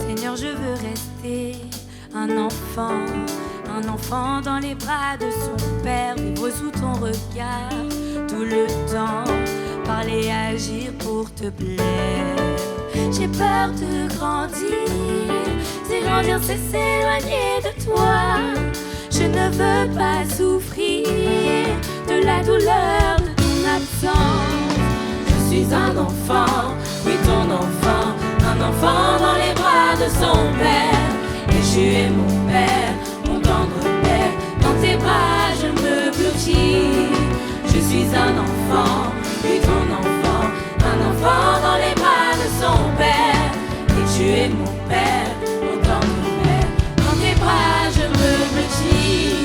Seigneur, je veux rester un enfant dans les bras de son père, vivre sous ton regard tout le temps, parler, agir pour te plaire. J'ai peur de grandir, c'est grandir, c'est s'éloigner de toi. Je ne veux pas souffrir de la douleur de ton absence. Je suis un enfant, oui ton enfant, un enfant dans les bras de son père. Et tu es mon père, mon tendre père, dans tes bras je me blottis. Je suis un enfant, oui ton enfant, un enfant dans les bras de son père. Et tu es mon père, mon tendre père, dans tes bras je me blottis.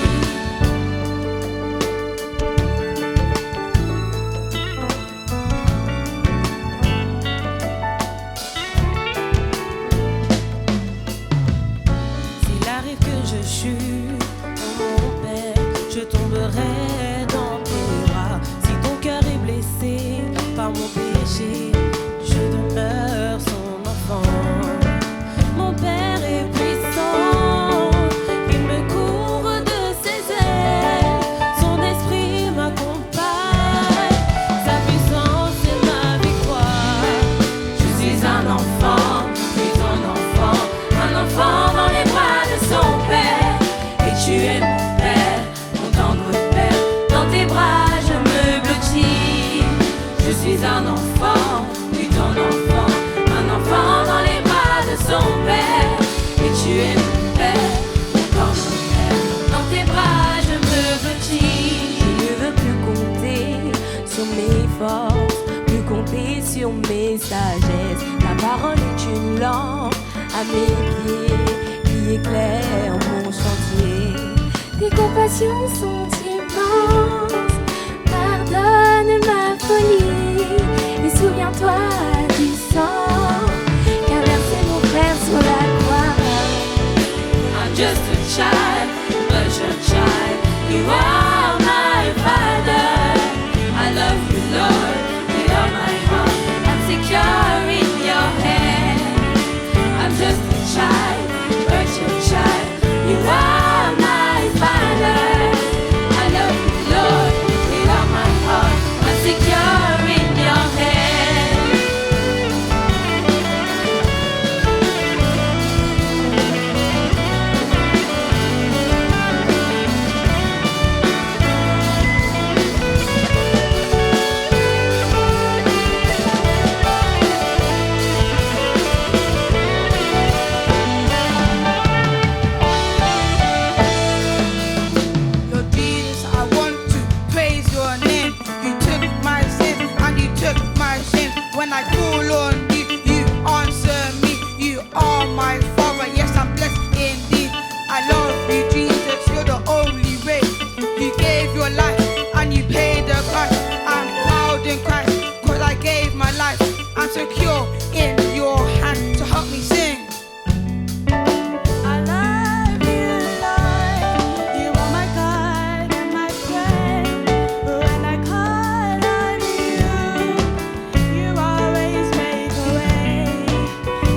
S'il arrive que je chute, oh mon père, je tomberai dans tes bras. Si ton cœur est blessé par mon péché, je demeure son enfant. Mon père est puissant, il me couvre de ses ailes. Son esprit m'accompagne, sa puissance est ma victoire. Je suis un enfant, oui ton enfant, un enfant dans les bras de son père. Et tu es mon père, mon tendre père, dans tes bras je me blottis. Je suis un enfant, oui ton enfant, un enfant dans les bras de son père. Et tu es mon père, mon tendre père, dans tes bras je me blottis. Je ne veux plus compter sur mes forces, plus compter sur mes sagesses. Ta parole est une lampe à mes pieds qui éclaire mon chantier. Tes compassions sont immenses, pardonne ma folie et souviens-toi du sang qu'a versé mon frère sur la croix. I'm just a child, but your child. You are my father. I love you, Lord, with all my heart. I'm secure in your hand. I'm just a child, but your child. You are my father. I love you, Lord, with all my heart. I'm secure in your hand. Lord Jesus, I want to praise your name. You took my sin and you took my shame. When I call on you, you answer me. You are my Father, yes, I'm blessed indeed. I love you, Jesus, you're the only way. You gave your life and you paid the price. I'm proud in Christ, cause I gave my life. I'm secure in your hand, so help me sing. I love you, Lord. You are my God and my friend. When I call on you, you always make a way.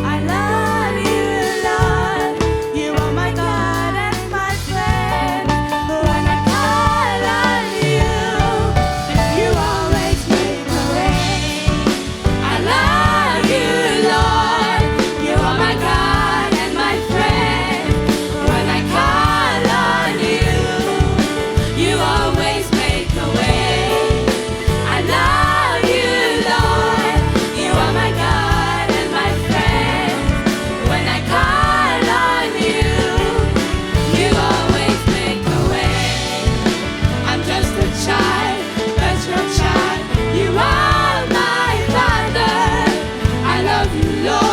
I love you, Lord. You are my God and my friend. When I call on you, you always make a way. I love you, Lord. You are my God and my friend. When I call on you, you always make a way. I love you, Lord. You are my God and my friend. When I call on you, you always make a way. I'm just a child, but your child. You are my father. I love you, Lord.